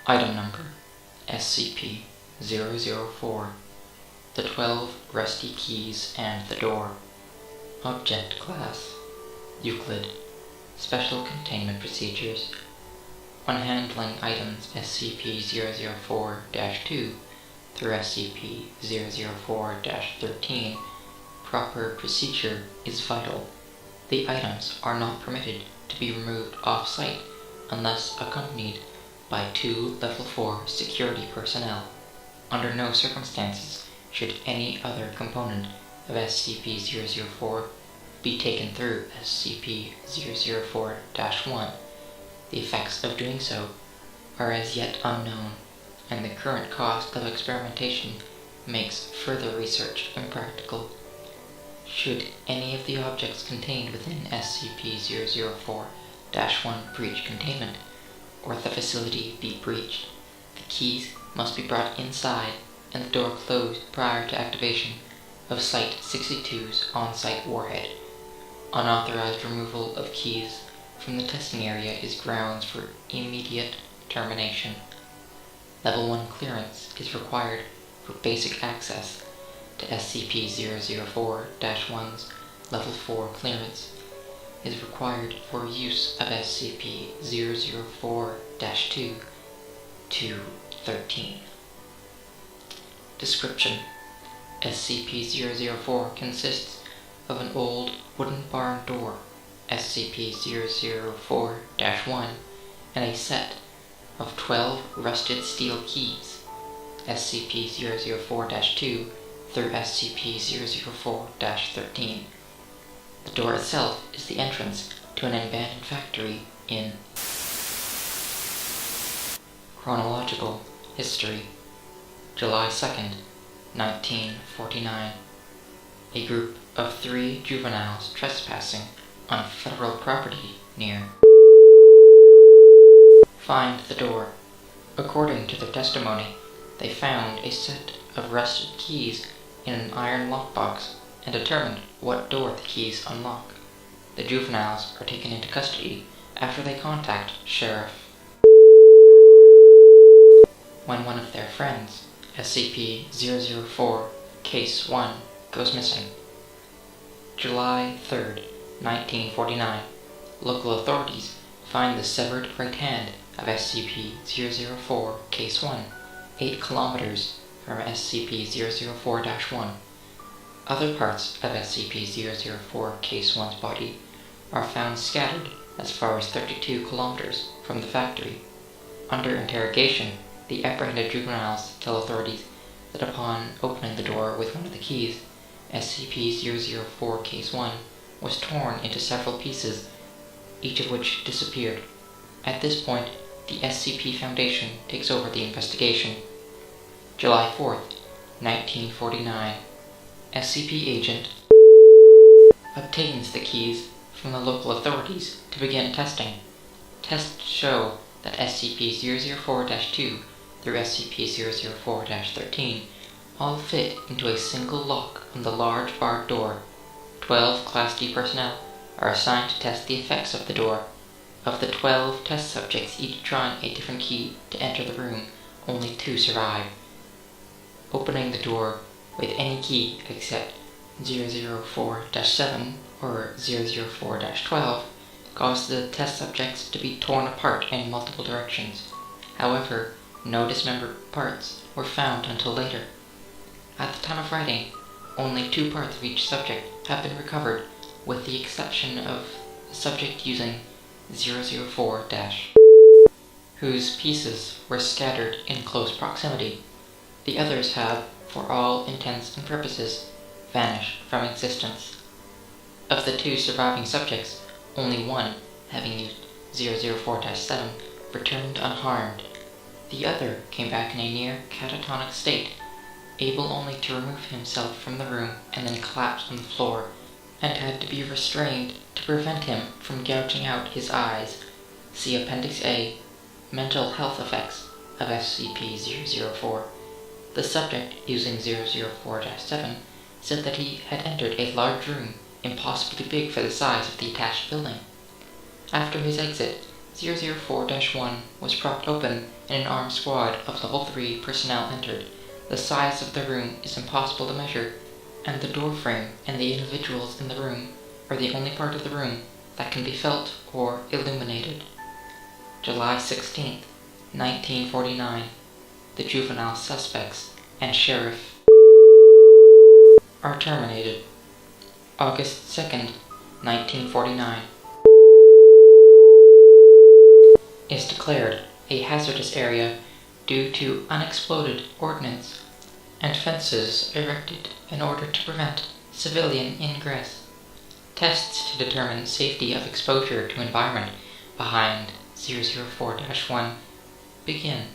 Item number SCP-004. The 12 rusty keys and the door. Object Class Euclid. Special Containment Procedures. When handling items SCP-004-2 through SCP-004-13, proper procedure is vital. The items are not permitted to be removed off-site unless accompanied by 2 Level 4 security personnel. Under no circumstances should any other component of SCP-004 be taken through SCP-004-1. The effects of doing so are as yet unknown, and the current cost of experimentation makes further research impractical. Should any of the objects contained within SCP-004-1 breach containment, or the facility be breached, the keys must be brought inside and the door closed prior to activation of Site-62's on-site warhead. Unauthorized removal of keys from the testing area is grounds for immediate termination. Level 1 clearance is required for basic access to SCP-004-1's Level 4 clearance is required for use of SCP-004-2 to 13. Description: SCP-004 consists of an old wooden barn door, SCP-004-1, and a set of 12 rusted steel keys, SCP-004-2 through SCP-004-13. The door itself is the entrance to an abandoned factory in Chronological History. July 2nd, 1949. A group of 3 juveniles trespassing on federal property near find the door. According to their testimony, they found a set of rusted keys in an iron lockbox and determined what door the keys unlock. The juveniles are taken into custody after they contact Sheriff. When one of their friends, SCP-004, Case 1, goes missing. July 3rd, 1949. Local authorities find the severed right hand of SCP-004, Case 1, 8 kilometers from SCP-004-1. Other parts of SCP-004 Case 1's body are found scattered as far as 32 kilometers from the factory. Under interrogation, the apprehended juveniles tell authorities that upon opening the door with one of the keys, SCP-004 Case 1 was torn into several pieces, each of which disappeared. At this point, the SCP Foundation takes over the investigation. July 4th, 1949. SCP agent obtains the keys from the local authorities to begin testing. Tests show that SCP-004-2 through SCP-004-13 all fit into a single lock on the large barred door. 12 Class D personnel are assigned to test the effects of the door. Of the 12 test subjects each trying a different key to enter the room, only 2 survive. Opening the door with any key except 004-7 or 004-12 caused the test subjects to be torn apart in multiple directions. However, no dismembered parts were found until later. At the time of writing, only 2 parts of each subject have been recovered, with the exception of the subject using 004-, whose pieces were scattered in close proximity. The others have, for all intents and purposes, vanished from existence. Of the 2 surviving subjects, only one, having used 004-7, returned unharmed. The other came back in a near catatonic state, able only to remove himself from the room and then collapsed on the floor, and had to be restrained to prevent him from gouging out his eyes. See Appendix A, Mental Health Effects of SCP-004. The subject using 004-7 said that he had entered a large room impossibly big for the size of the attached building. After his exit, 004-1 was propped open and an armed squad of Level 3 personnel entered. The size of the room is impossible to measure, and the door frame and the individuals in the room are the only part of the room that can be felt or illuminated. July 16th, 1949. The juvenile suspects and sheriff are terminated. August 2nd, 1949. Is declared a hazardous area due to unexploded ordnance and fences erected in order to prevent civilian ingress. Tests to determine safety of exposure to environment behind 004-1 begin.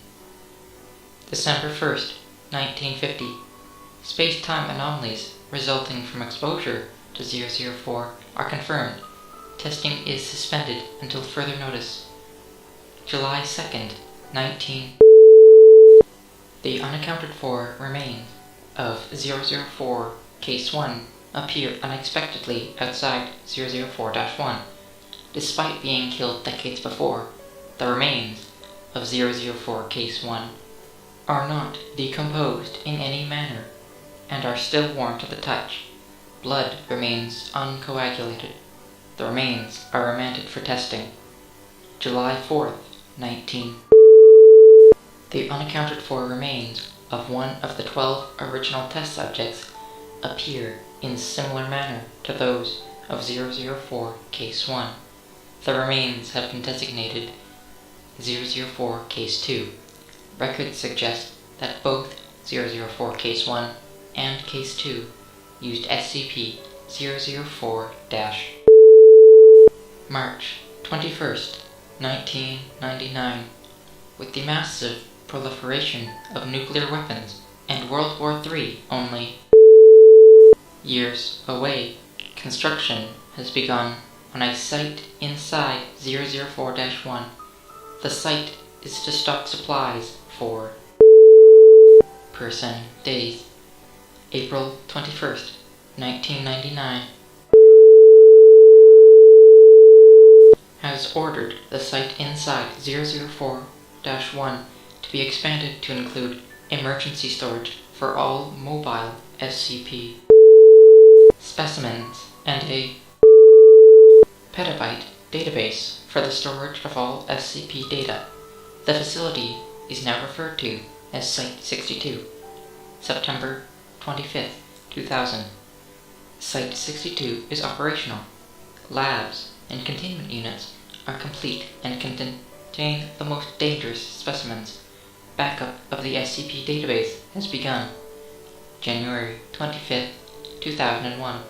December 1st, 1950. Space-time anomalies resulting from exposure to 004 are confirmed. Testing is suspended until further notice. July 2nd, 19. The unaccounted for remains of 004 Case 1 appear unexpectedly outside 004-1. Despite being killed decades before, the remains of 004 Case 1 are not decomposed in any manner and are still warm to the touch. Blood remains uncoagulated. The remains are remanded for testing. July 4th, 19. The unaccounted for remains of one of the 12 original test subjects appear in similar manner to those of 004 Case 1. The remains have been designated 004 Case 2. Records suggest that both 004 Case 1 and Case 2 used SCP-004-. March 21st, 1999. With the massive proliferation of nuclear weapons and World War III only years away, construction has begun on a site inside 004-1. The site is to stock supplies for person days. April 21st, 1999. Has ordered the site inside 004-1 to be expanded to include emergency storage for all mobile SCP specimens and a petabyte database for the storage of all SCP data. The facility is now referred to as Site 62. September 25th, 2000. Site 62 is operational. Labs and containment units are complete and can contain the most dangerous specimens. Backup of the SCP database has begun. January 25th, 2001.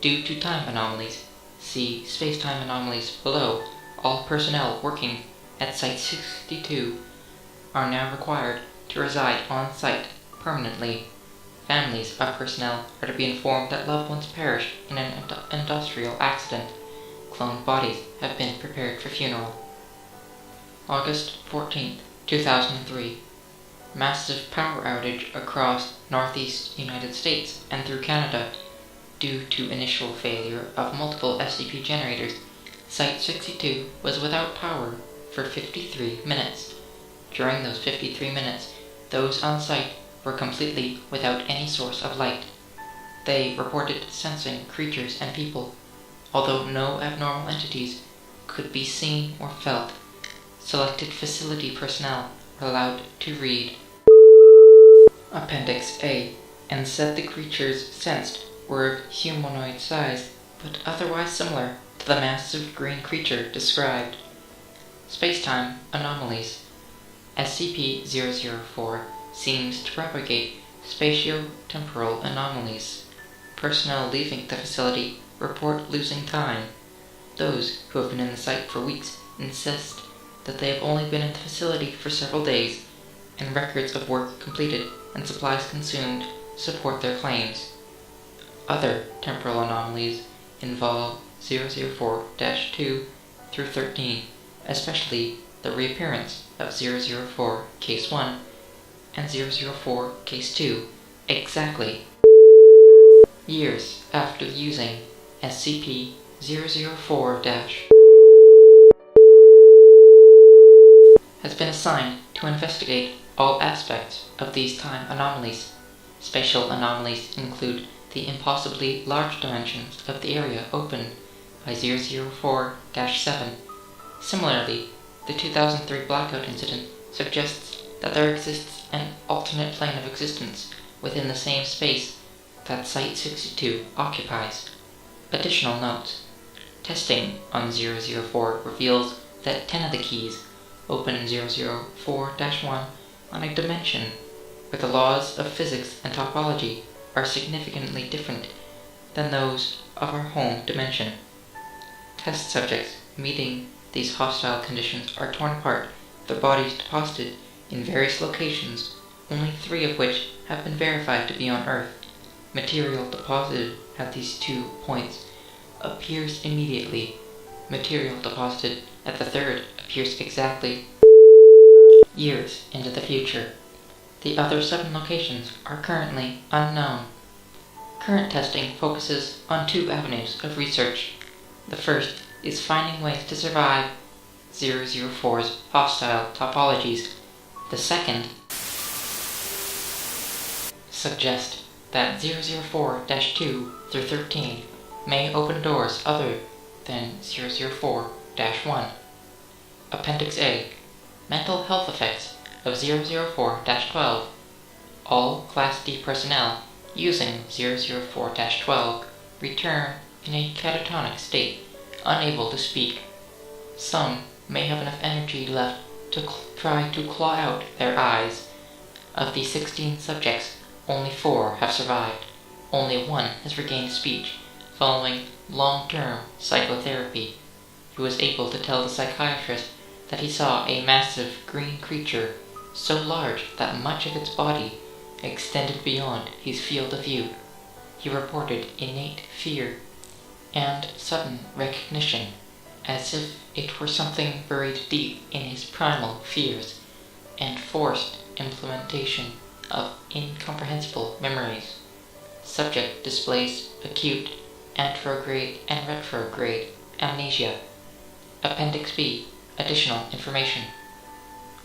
Due to time anomalies, see space-time anomalies below, all personnel working at Site 62 are now required to reside on site permanently. Families of personnel are to be informed that loved ones perished in an industrial accident. Cloned bodies have been prepared for funeral. August 14th, 2003. Massive power outage across northeast United States and through Canada due to initial failure of multiple SCP generators. Site 62 was without power for 53 minutes. During those 53 minutes, those on site were completely without any source of light. They reported sensing creatures and people, although no abnormal entities could be seen or felt. Selected facility personnel were allowed to read Appendix A and said the creatures sensed were of humanoid size, but otherwise similar to the massive green creature described. Spacetime anomalies. SCP-004 seems to propagate spatio-temporal anomalies. Personnel leaving the facility report losing time. Those who have been in the site for weeks insist that they have only been in the facility for several days, and records of work completed and supplies consumed support their claims. Other temporal anomalies involve 004-2 through 13, especially the reappearance of 004 Case 1 and 004 Case 2 exactly years after using SCP-004-. has been assigned to investigate all aspects of these time anomalies. Spatial anomalies include the impossibly large dimensions of the area opened by 004-7. Similarly, the 2003 blackout incident suggests that there exists an alternate plane of existence within the same space that Site-62 occupies. Additional notes. Testing on 004 reveals that 10 of the keys open 004-1 on a dimension where the laws of physics and topology are significantly different than those of our home dimension. Test subjects meeting these hostile conditions are torn apart, their bodies deposited in various locations, only 3 of which have been verified to be on Earth. Material deposited at these 2 points appears immediately. Material deposited at the 3rd appears exactly years into the future. The other 7 locations are currently unknown. Current testing focuses on 2 avenues of research. The first is finding ways to survive 004's hostile topologies. The second suggests that 004-2 through 13 may open doors other than 004-1. Appendix A. Mental health effects of 004-12. All Class D personnel using 004-12 return in a catatonic state, unable to speak. Some may have enough energy left to try to claw out their eyes. Of the 16 subjects, only 4 have survived. Only 1 has regained speech following long-term psychotherapy. He was able to tell the psychiatrist that he saw a massive green creature so large that much of its body extended beyond his field of view. He reported innate fear and sudden recognition, as if it were something buried deep in his primal fears, and forced implementation of incomprehensible memories. Subject displays acute anterograde and retrograde amnesia. Appendix B. Additional information.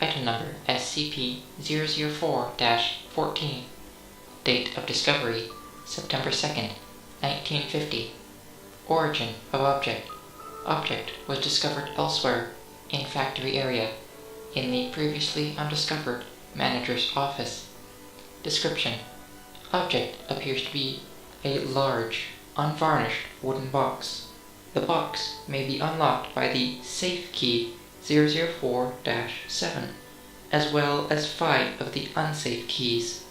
Item number SCP-004-14. Date of discovery September 2nd, 1950. Origin of object. Object was discovered elsewhere in factory area, in the previously undiscovered manager's office. Description. Object appears to be a large, unvarnished wooden box. The box may be unlocked by the safe key 004-7, as well as 5 of the unsafe keys.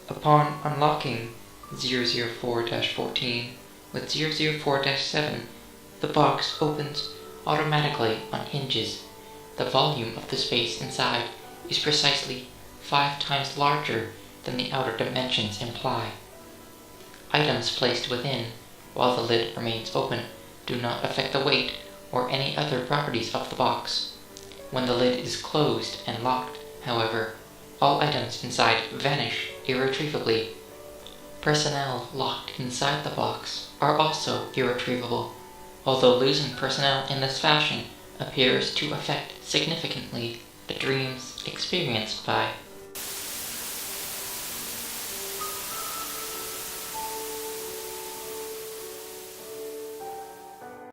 Upon unlocking 004-14 with 004-7, the box opens automatically on hinges. The volume of the space inside is precisely 5 times larger than the outer dimensions imply. Items placed within, while the lid remains open, do not affect the weight or any other properties of the box. When the lid is closed and locked, however, all items inside vanish irretrievably. Personnel locked inside the box are also irretrievable, although losing personnel in this fashion appears to affect significantly the dreams experienced by